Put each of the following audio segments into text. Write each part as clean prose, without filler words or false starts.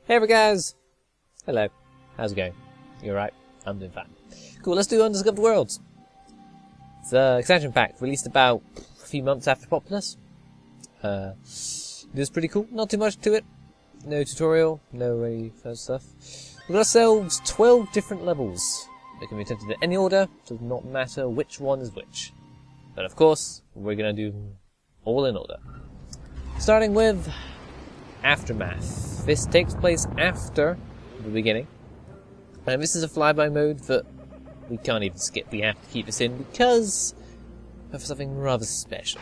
Hey ever guys! Hello. How's it going? You alright? I'm doing fine. Cool, let's do Undiscovered Worlds. It's an expansion pack released about a few months after Populous. It was pretty cool, not too much to it. No tutorial, no any first stuff. We've got ourselves 12 different levels. They can be attempted in any order, does not matter which one is which. But of course, we're gonna do all in order. Starting with Aftermath. This takes place after the beginning. And this is a flyby mode that we can't even skip. We have to keep this in because of something rather special.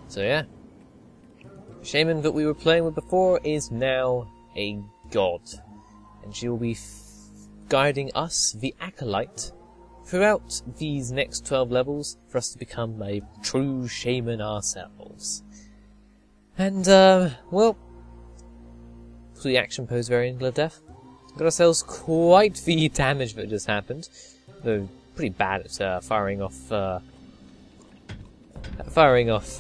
So yeah, the shaman that we were playing with before is now a god, and she will be guiding us, the acolyte, throughout these next 12 levels for us to become a true shaman ourselves. And, well, for the action pose variant of death, got ourselves quite the damage that just happened, though pretty bad at firing off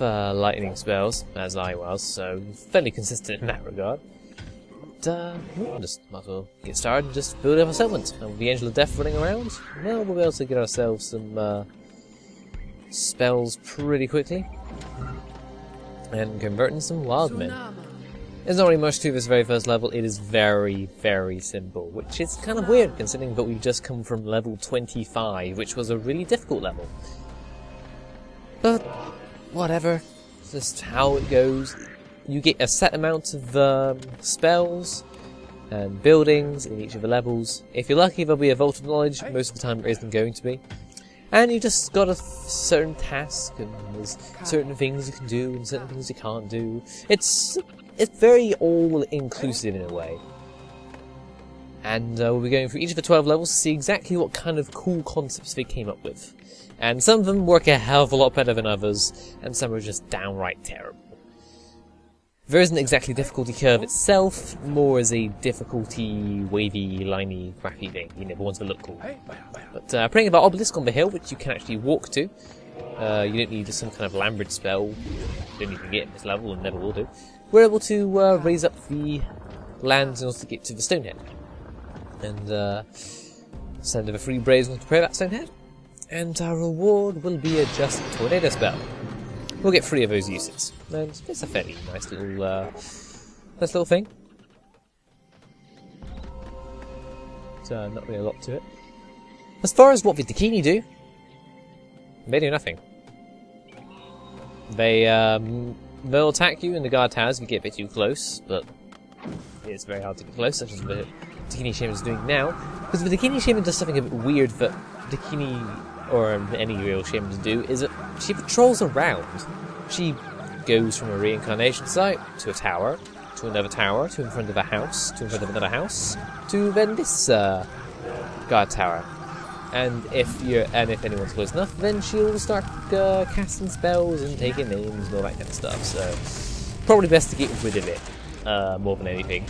lightning spells, as I was, so fairly consistent in that regard. But, just might as well get started and just build up a settlement. And with the Angel of Death running around, well, we'll be able to get ourselves some spells pretty quickly. And convert in some wild men. There's not really much to this very first level, it is very, very simple, which is kind of weird considering that we've just come from level 25, which was a really difficult level. But, whatever, it's just how it goes. You get a set amount of spells and buildings in each of the levels. If you're lucky, there'll be a Vault of Knowledge, most of the time there isn't going to be. And you just got a certain task, and there's certain things you can do, and certain things you can't do. It's very all-inclusive in a way. And we'll be going through each of the 12 levels to see exactly what kind of cool concepts they came up with. And some of them work a hell of a lot better than others, and some are just downright terrible. There isn't exactly a difficulty curve itself, more as a difficulty, wavy, liney, graphy thing, you know, the ones that look cool. But praying about Obelisk on the hill, which you can actually walk to, you don't need some kind of Lambert spell, you don't even get in this level and never will do. We're able to raise up the lands in order to get to the Stonehead. And send over 3 braves to pray that Stonehead. And our reward will be a just tornado spell. We'll get 3 of those uses. And it's a fairly nice little thing. So not really a lot to it. As far as what the Dakini do, they do nothing. They'll attack you in the guard towers if you get a bit too close, but it's very hard to get close, such as the Dakini Shaman is doing now. Because the Dakini Shaman does something a bit weird that Dakini, or any real Shamans do, is that she patrols around. She goes from a reincarnation site to a tower, to another tower, to in front of a house, to in front of another house, to then this guard tower. And if anyone's close enough, then she'll start casting spells and taking names and all that kind of stuff. So probably best to get rid of it more than anything,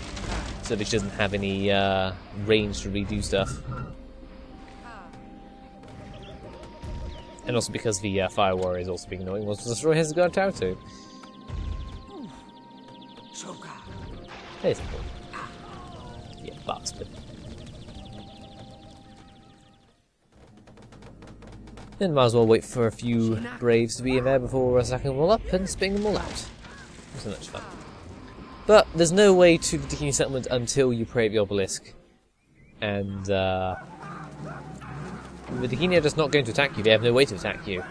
so that she doesn't have any range to redo stuff. And also because the Fire Warrior is also being annoying, wants to destroy his guard tower too. There's the point. Yeah, bastard. Then might as well wait for a few braves to be in there before sacking them all up and spitting them all out. Wasn't much fun. But there's no way to the Dakini settlement until you pray at the obelisk. And the Dakini are just not going to attack you, they have no way to attack you.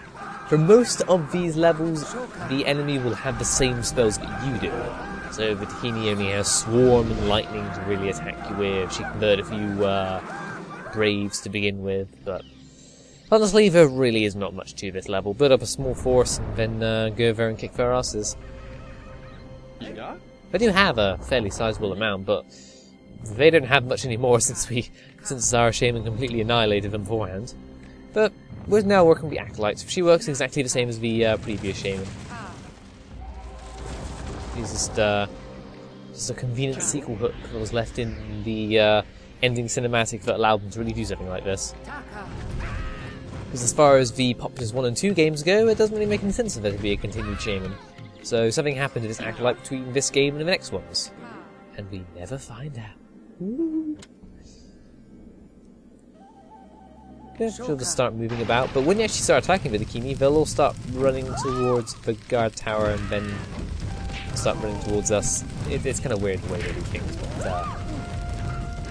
For most of these levels, the enemy will have the same spells that you do. So the Dakini only has Swarm and Lightning to really attack you with. She can murder a few Braves to begin with, but honestly there really is not much to this level. Build up a small force and then go over and kick their asses. They do have a fairly sizable amount, but they don't have much anymore since our shaman completely annihilated them beforehand. But we're now working with the acolytes. She works exactly the same as the previous shaman. She's just a convenient sequel hook that was left in the ending cinematic that allowed them to really do something like this. Because as far as the Populous 1 and 2 games go, it doesn't really make any sense for there to be a continued shaman. So something happened to this acolyte between this game and the next ones. And we never find out. Ooh. Okay, she'll just start moving about, but when you actually start attacking the Dakini, they'll all start running towards the guard tower and then start running towards us. It's kind of weird the way they do things, but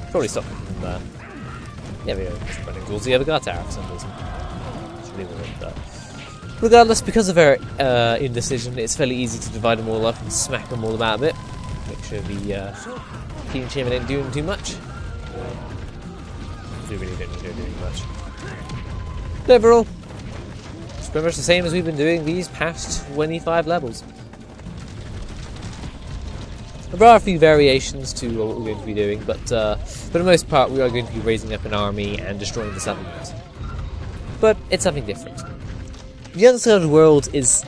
probably stop them from there. Yeah, they're just running towards the other guard tower for some reason. It's really weird, but regardless, because of their indecision, it's fairly easy to divide them all up and smack them all about a bit. Make sure the King Shaman ain't doing too much. We really don't need to do much. But overall, it's pretty much the same as we've been doing these past 25 levels. There are a few variations to what we're going to be doing, but for the most part we are going to be raising up an army and destroying the settlement. But it's something different. The Undiscovered world is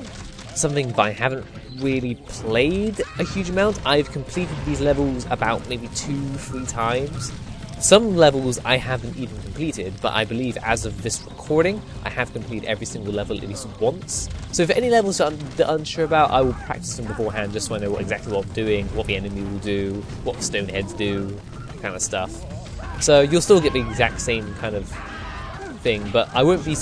something that I haven't really played a huge amount. I've completed these levels about maybe 2-3 times. Some levels I haven't even completed, but I believe as of this recording, I have completed every single level at least once. So if any levels that I'm unsure about, I will practice them beforehand just so I know exactly what I'm doing, what the enemy will do, what the stoneheads do, that kind of stuff. So you'll still get the exact same kind of thing, but I won't be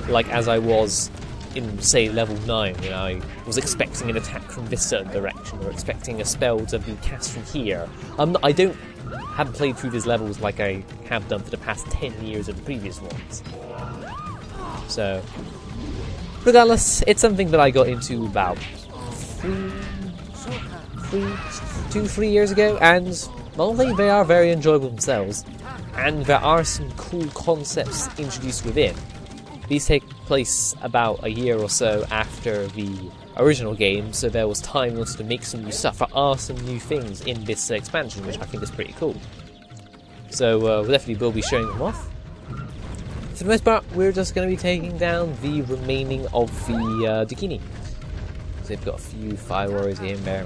like as I was in, say, level 9, when I was expecting an attack from this certain direction, or expecting a spell to be cast from here. Haven't played through these levels like I have done for the past 10 years of the previous ones. So, regardless, it's something that I got into about 2-3 years ago, and well, they are very enjoyable themselves, and there are some cool concepts introduced within. These take place about a year or so after the original game, so there was time also to make some new stuff. There are some new things in this expansion, which I think is pretty cool. So we definitely will be showing them off. For the most part, we're just going to be taking down the remaining of the Dakini. So they've got a few fire warriors here and there.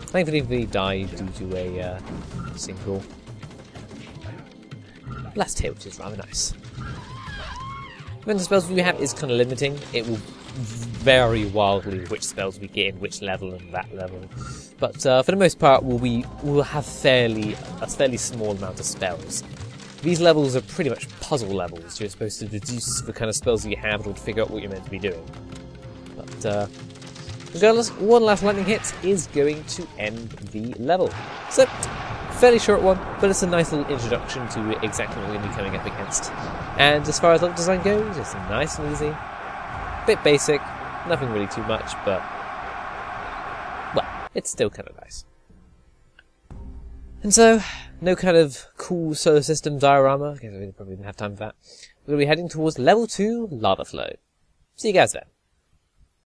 Thankfully they died due to a single blast hit, which is rather nice. The amount of spells we have is kind of limiting. It will vary wildly which spells we get in which level and that level. But for the most part, we'll have a fairly small amount of spells. These levels are pretty much puzzle levels. You're supposed to deduce the kind of spells that you have in order to figure out what you're meant to be doing. But regardless, one last lightning hit is going to end the level. So, fairly short one, but it's a nice little introduction to exactly what we're going to be coming up against. And as far as level design goes, it's nice and easy. Bit basic, nothing really too much, but well, it's still kind of nice. And so, no kind of cool solar system diorama, because we probably didn't have time for that. We're going to be heading towards level 2 lava flow. See you guys then.